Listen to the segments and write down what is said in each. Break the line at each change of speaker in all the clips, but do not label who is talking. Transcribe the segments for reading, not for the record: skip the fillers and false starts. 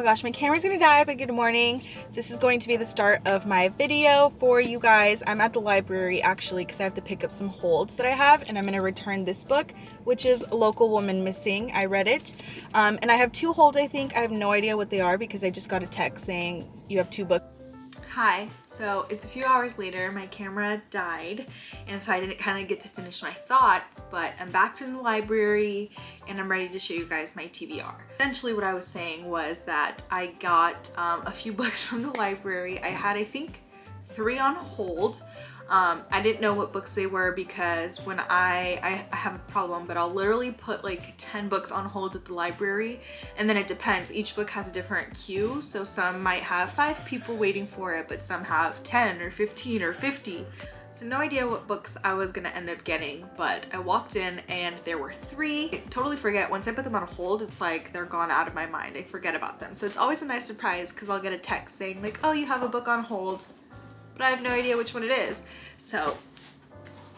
my gosh, my camera's gonna die, but good morning. This is going to be the start of my video for you guys. I'm at the library actually because I have to pick up some holds that I have, and I'm gonna return this book, which is Local Woman Missing. I read it, and I have two holds, I think. I have no idea what they are because I just got a text saying you have two books. Hi, so it's a few hours later, my camera died, and so I didn't kind of get to finish my thoughts, but I'm back from the library and I'm ready to show you guys my TBR. Essentially what I was saying was that I got a few books from the library. I had, I think, 3 on hold. I didn't know what books they were because when I have a problem, but I'll literally put like 10 books on hold at the library, and then it depends. Each book has a different queue, so some might have 5 people waiting for it, but some have 10 or 15 or 50. So no idea what books I was gonna end up getting, but I walked in and there were 3. I totally forget, once I put them on hold, it's like they're gone out of my mind. I forget about them. So it's always a nice surprise because I'll get a text saying like, oh, you have a book on hold, but I have no idea which one it is. So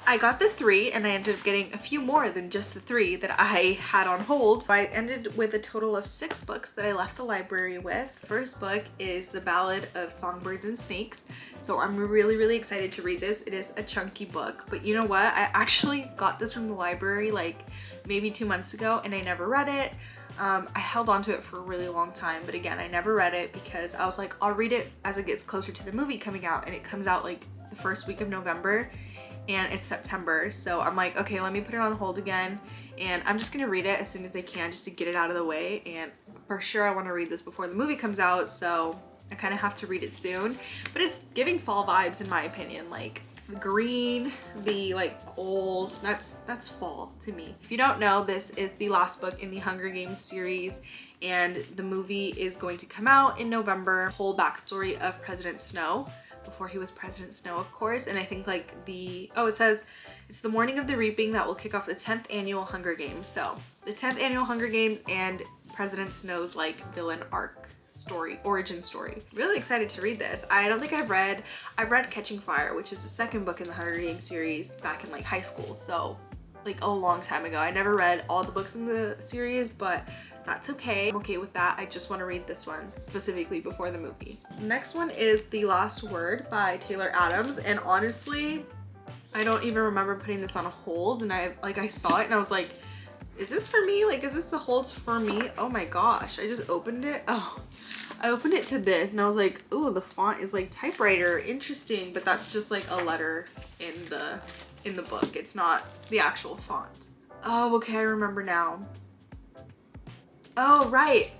I got the 3 and I ended up getting a few more than just the 3 that I had on hold. I ended with a total of 6 books that I left the library with. The first book is The Ballad of Songbirds and Snakes. So I'm really excited to read this. It is a chunky book, but you know what? I actually got this from the library like maybe 2 months ago and I never read it. I held on to it for a really long time, but again, I never read it because I was like, I'll read it as it gets closer to the movie coming out, and it comes out like the first week of November and it's September. So I'm like, okay, let me put it on hold again, and I'm just gonna read it as soon as I can just to get it out of the way. And for sure I want to read this before the movie comes out, so I kind of have to read it soon. But it's giving fall vibes in my opinion, like the green, the like gold, that's fall to me. If you don't know, this is the last book in the Hunger Games series, and the movie is going to come out in November. Whole backstory of President Snow before he was President Snow, of course. And I think like it says it's the morning of the reaping that will kick off the 10th annual Hunger Games. So the 10th annual Hunger Games and President Snow's like villain arc story, origin story. Really excited to read this. I don't think I've read Catching Fire, which is the second book in the Hunger Games series, back in like high school, so like a long time ago. I never read all the books in the series, but that's okay. I'm okay with that. I just want to read this one specifically before the movie. The next one is The Last Word by Taylor Adams, and honestly, I don't even remember putting this on a hold, and I saw it and I was like, is this for me? Like, is this the holds for me? Oh my gosh, I just opened it. Oh, I opened it to this and I was like, ooh, the font is like typewriter, interesting, but that's just like a letter in the book. It's not the actual font. Oh, okay, I remember now. Oh, right.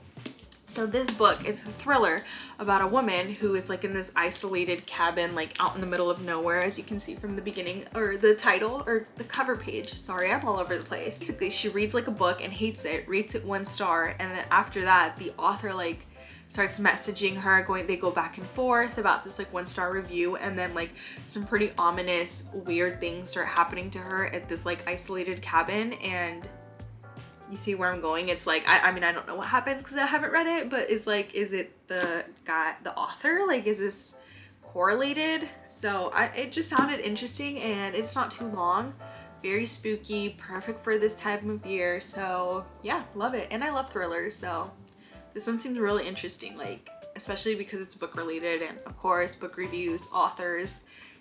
So this book, it's a thriller about a woman who is like in this isolated cabin, like out in the middle of nowhere, as you can see from the beginning, or the title, or the cover page. Sorry, I'm all over the place. Basically, she reads like a book and hates it, rates it 1 star, and then after that, the author like starts messaging her, they go back and forth about this like 1-star review, and then like some pretty ominous, weird things start happening to her at this like isolated cabin. And you see where I'm going? It's like, I mean, I don't know what happens because I haven't read it, but it's like, is it the guy, the author? Like, is this correlated? So it just sounded interesting, and it's not too long. Very spooky, perfect for this time of year. So yeah, love it. And I love thrillers, so this one seems really interesting, like, especially because it's book related, and of course, book reviews, authors,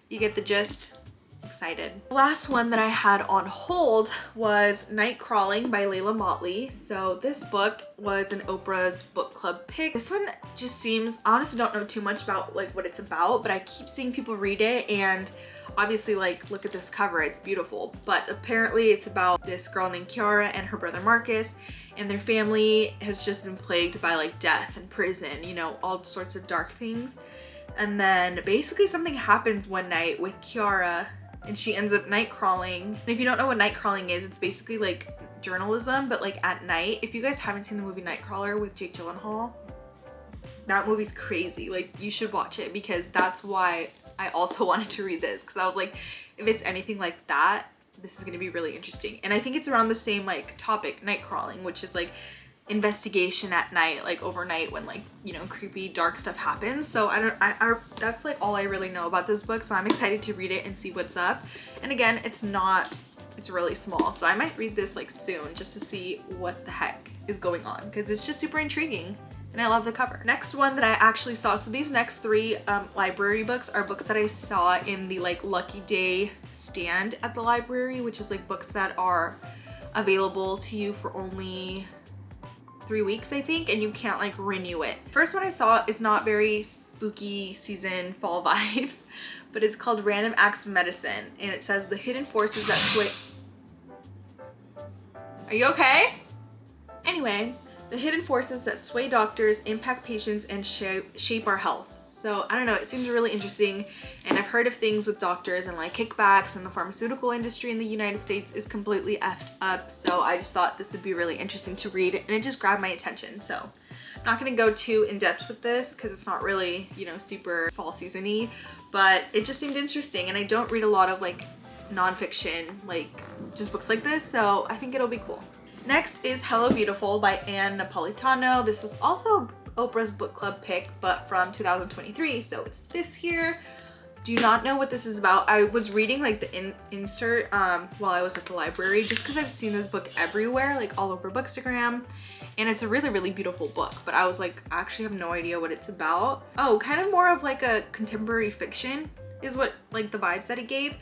you get the gist. Excited. The last one that I had on hold was Night Crawling by Layla Motley. So this book was an Oprah's book club pick. This one just seems, I honestly don't know too much about like what it's about, but I keep seeing people read it, and obviously like look at this cover, it's beautiful. But apparently it's about this girl named Kiara and her brother Marcus, and their family has just been plagued by like death and prison, you know, all sorts of dark things. And then basically something happens one night with Kiara, and she ends up night crawling. And if you don't know what night crawling is, it's basically like journalism, but like at night. If you guys haven't seen the movie Nightcrawler with Jake Gyllenhaal, that movie's crazy. Like, you should watch it, because that's why I also wanted to read this, because I was like, if it's anything like that, this is gonna be really interesting. And I think it's around the same like topic, night crawling, which is like investigation at night, like overnight, when like, you know, creepy dark stuff happens. So that's like all I really know about this book, so I'm excited to read it and see what's up. And again, it's really small, so I might read this like soon just to see what the heck is going on, because it's just super intriguing. and I love the cover. Next one that I actually saw, so these next three library books are books that I saw in the like Lucky Day stand at the library, which is like books that are available to you for only 3 weeks, I think, and you can't like renew it. First one I saw is not very spooky season fall vibes, but it's called Random Acts of Medicine, and it says the hidden forces that sway. Are you okay? Anyway, the hidden forces that sway doctors, impact patients, and shape our health. So I don't know, it seems really interesting, and I've heard of things with doctors and like kickbacks, and the pharmaceutical industry in the United States is completely effed up. So I just thought this would be really interesting to read, and it just grabbed my attention. So I'm not gonna go too in depth with this because it's not really, you know, super fall season-y, but it just seemed interesting, and I don't read a lot of like nonfiction, like just books like this, so I think it'll be cool. Next is Hello Beautiful by Anne Napolitano. This was also Oprah's book club pick, but from 2023, so it's this year. Do not know what this is about. I was reading like the insert while I was at the library, just because I've seen this book everywhere, like all over bookstagram, and it's a really, really beautiful book, but I was like, I actually have no idea what it's about. Oh, kind of more of like a contemporary fiction is what like the vibes that it gave.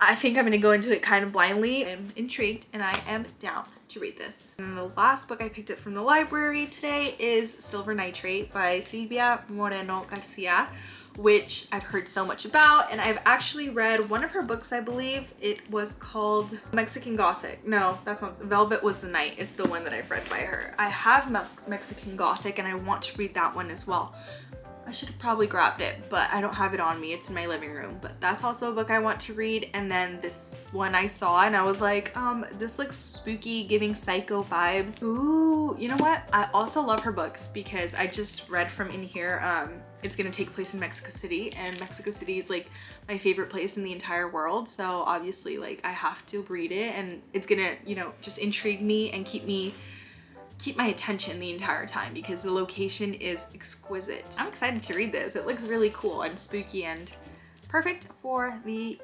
I think I'm gonna go into it kind of blindly. I'm intrigued and I am down to read this. And the last book I picked up from the library today is Silver Nitrate by Silvia Moreno Garcia, which I've heard so much about, and I've actually read one of her books. I believe it was called Mexican Gothic. No, that's not. Velvet Was the Night is the one that I've read by her. I have Mexican Gothic and I want to read that one as well. I should have probably grabbed it, but I don't have it on me. It's in my living room, but that's also a book I want to read. And then this one I saw and I was like, this looks spooky, giving psycho vibes. Ooh, you know what? I also love her books because I just read from in here, it's gonna take place in Mexico City, and Mexico City is like my favorite place in the entire world. So obviously like I have to read it, and it's gonna, you know, just intrigue me and keep my attention the entire time because the location is exquisite. I'm excited to read this. It looks really cool and spooky and perfect for the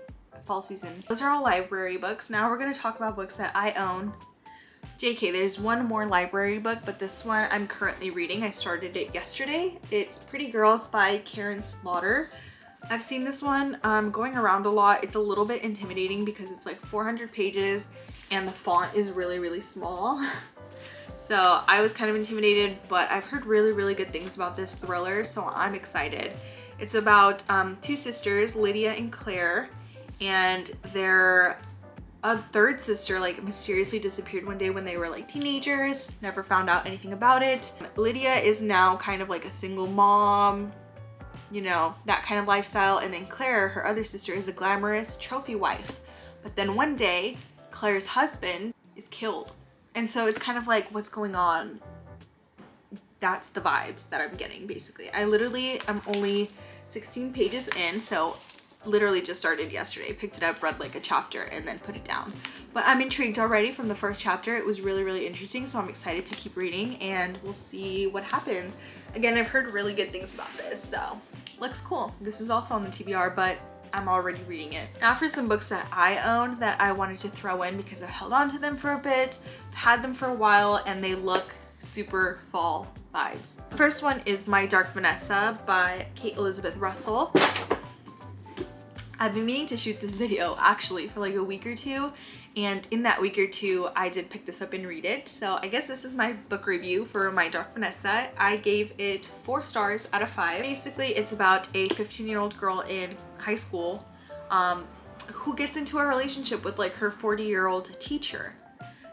fall season. Those are all library books. Now we're gonna talk about books that I own. JK, there's one more library book, but this one I'm currently reading. I started it yesterday. It's Pretty Girls by Karen Slaughter. I've seen this one going around a lot. It's a little bit intimidating because it's like 400 pages and the font is really, really small. So I was kind of intimidated, but I've heard really, really good things about this thriller, so I'm excited. It's about two sisters, Lydia and Claire, and their third sister like mysteriously disappeared one day when they were like teenagers, never found out anything about it. Lydia is now kind of like a single mom, you know, that kind of lifestyle, and then Claire, her other sister, is a glamorous trophy wife. But then one day, Claire's husband is killed. And so it's kind of like, what's going on? That's the vibes that I'm getting, basically. I literally am only 16 pages in, so literally just started yesterday. Picked it up, read like a chapter, and then put it down. But I'm intrigued already from the first chapter. It was really, really interesting, so I'm excited to keep reading, and we'll see what happens. Again, I've heard really good things about this, so looks cool. This is also on the TBR, but I'm already reading it. Now for some books that I own that I wanted to throw in because I've held on to them for a bit, I've had them for a while, and they look super fall vibes. The first one is My Dark Vanessa by Kate Elizabeth Russell. I've been meaning to shoot this video actually for like a week or two, and in that week or two I did pick this up and read it. So I guess this is my book review for My Dark Vanessa. I gave it 4 stars out of 5. Basically it's about a 15-year-old girl in high school who gets into a relationship with like her 40-year-old teacher.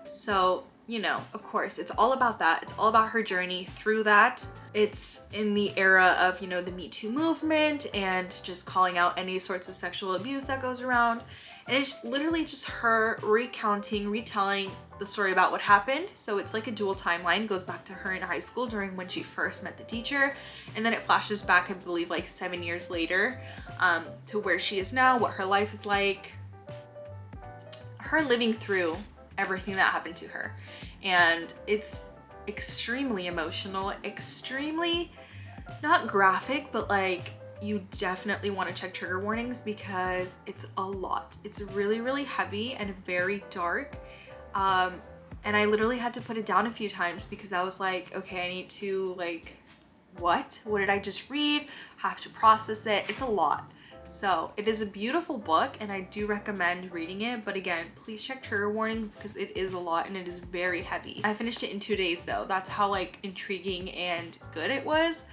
So, you know, of course, it's all about that. It's all about her journey through that. It's in the era of, you know, the Me Too movement and just calling out any sorts of sexual abuse that goes around. And it's literally just her retelling the story about what happened. So it's like a dual timeline. It goes back to her in high school during when she first met the teacher. And then it flashes back, I believe, like 7 years later to where she is now, what her life is like, her living through everything that happened to her. And it's extremely emotional, extremely not graphic, but like you definitely want to check trigger warnings because it's a lot. It's really, really heavy and very dark. And I literally had to put it down a few times because I was like, okay, I need to like what did I just read? Have to process it. It's a lot. So it is a beautiful book and I do recommend reading it, but again, please check trigger warnings because it is a lot and it is very heavy. I finished it in 2 days though. That's how like intriguing and good it was.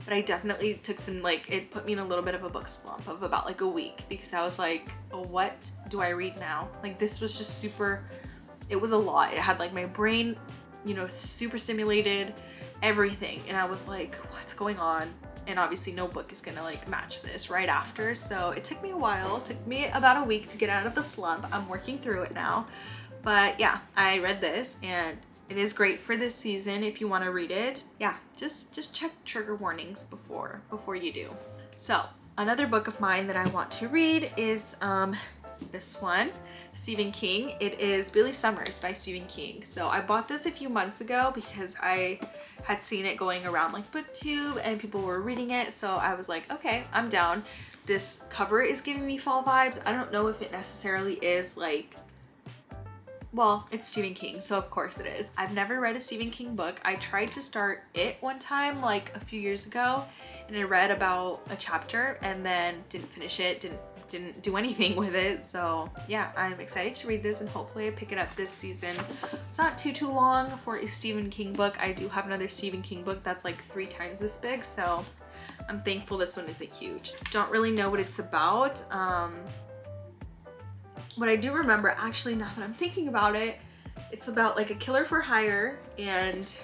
But I definitely took some, like, it put me in a little bit of a book slump of about like a week because I was like, oh, what do I read now? Like this was just super, it was a lot. It had like my brain, you know, super stimulated, everything. And I was like, what's going on? And obviously no book is gonna like match this right after. So it took me a while. It took me about a week to get out of the slump. I'm working through it now. But yeah, I read this and it is great for this season if you want to read it. Yeah, just check trigger warnings before you do. So another book of mine that I want to read is this one, Stephen King. It is Billy Summers by Stephen King. So I bought this a few months ago because I had seen it going around like BookTube and people were reading it. So I was like, okay, I'm down. This cover is giving me fall vibes. I don't know if it necessarily is like, well, it's Stephen King, so of course it is. I've never read a Stephen King book. I tried to start it one time, like a few years ago, and I read about a chapter and then didn't finish it, didn't do anything with it. So yeah, I'm excited to read this and hopefully I pick it up this season. It's not too long for a Stephen King book. I do have another Stephen King book that's like 3 times this big, so I'm thankful this one isn't huge. Don't really know what it's about. What I do remember, actually, now that I'm thinking about it, it's about like a killer for hire and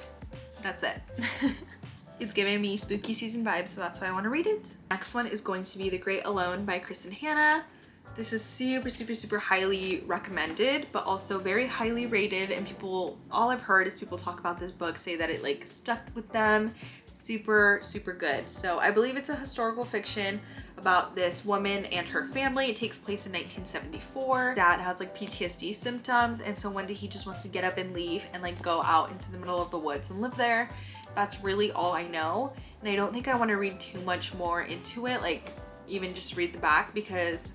that's it. It's giving me spooky season vibes, so that's why I want to read it. Next one is going to be The Great Alone by Kristen Hanna. This is super highly recommended, but also very highly rated, and people, all I've heard is people talk about this book, say that it like stuck with them. Super good. So I believe it's a historical fiction about this woman and her family. It takes place in 1974. Dad has like PTSD symptoms, and so one day he just wants to get up and leave and like go out into the middle of the woods and live there. That's really all I know, and I don't think I want to read too much more into it, like even just read the back, because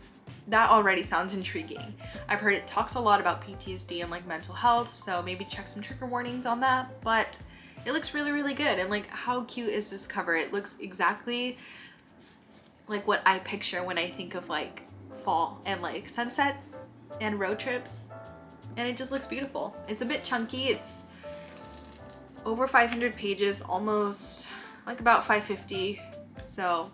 that already sounds intriguing. I've heard it talks a lot about PTSD and like mental health, so maybe check some trigger warnings on that, but it looks really good. And like, how cute is this cover? It looks exactly like what I picture when I think of like fall and like sunsets and road trips, and it just looks beautiful. It's a bit chunky. It's over 500 pages, almost like about 550, so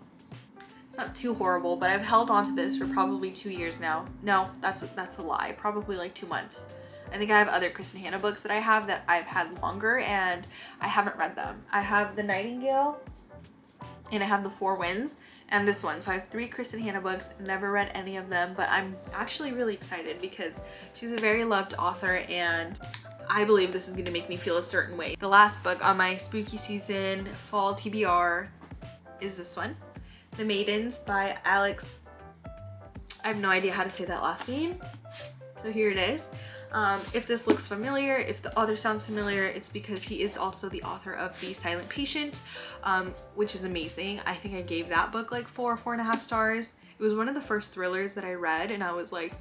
it's not too horrible, but I've held on to this for probably 2 years now. No, that's a lie. Probably like 2 months. I think I have other Kristen Hanna books that I have that I've had longer and I haven't read them. I have The Nightingale and I have The Four Winds and this one. So I have 3 Kristen Hanna books, never read any of them, but I'm actually really excited because she's a very loved author and I believe this is going to make me feel a certain way. The last book on my spooky season fall TBR is this one, The Maidens by Alex. I have no idea how to say that last name. So here it is. If this looks familiar, if the author sounds familiar, it's because he is also the author of The Silent Patient, which is amazing. I think I gave that book like 4.5 stars. It was one of the first thrillers that I read and I was like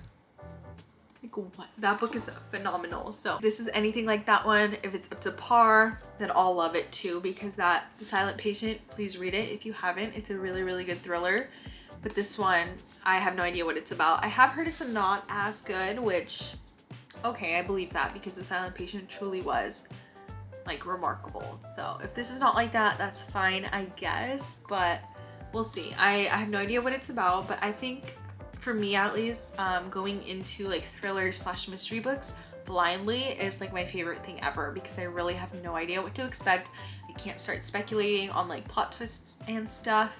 what? That book is phenomenal. So if this is anything like that one, if it's up to par, then I'll love it too, because The Silent Patient, please read it if you haven't. It's a really good thriller. But this one, I have no idea what it's about. I have heard it's not as good, which, okay, I believe that because The Silent Patient truly was like remarkable. So if this is not like that, that's fine, I guess, but we'll see. I have no idea what it's about, but I think for me at least, going into like thriller / mystery books blindly is like my favorite thing ever, because I really have no idea what to expect. I can't start speculating on like plot twists and stuff.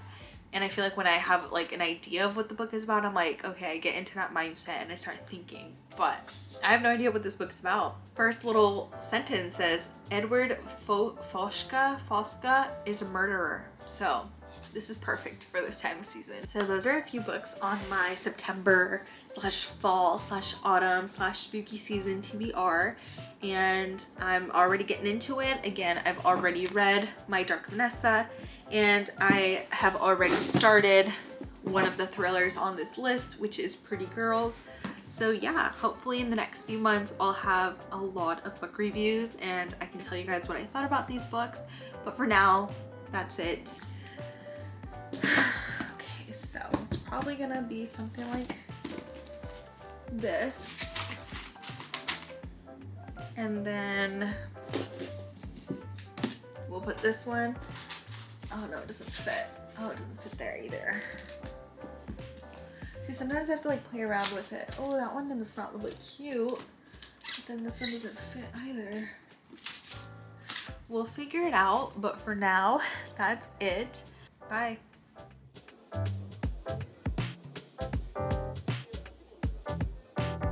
And I feel like when I have like an idea of what the book is about, I'm like, okay, I get into that mindset and I start thinking, but I have no idea what this book's about. First little sentence says, Edward Fosca is a murderer. So this is perfect for this time of season. So those are a few books on my September / fall / autumn / spooky season TBR. And I'm already getting into it. Again, I've already read My Dark Vanessa, and I have already started one of the thrillers on this list, which is Pretty Girls. So yeah, hopefully in the next few months I'll have a lot of book reviews and I can tell you guys what I thought about these books. But for now, that's it. Okay, so it's probably gonna be something like this. And then we'll put this one. Oh no, it doesn't fit. Oh, it doesn't fit there either. See, sometimes I have to like play around with it. Oh, that one in the front would look cute, but then this one doesn't fit either. We'll figure it out, but for now, that's it. Bye.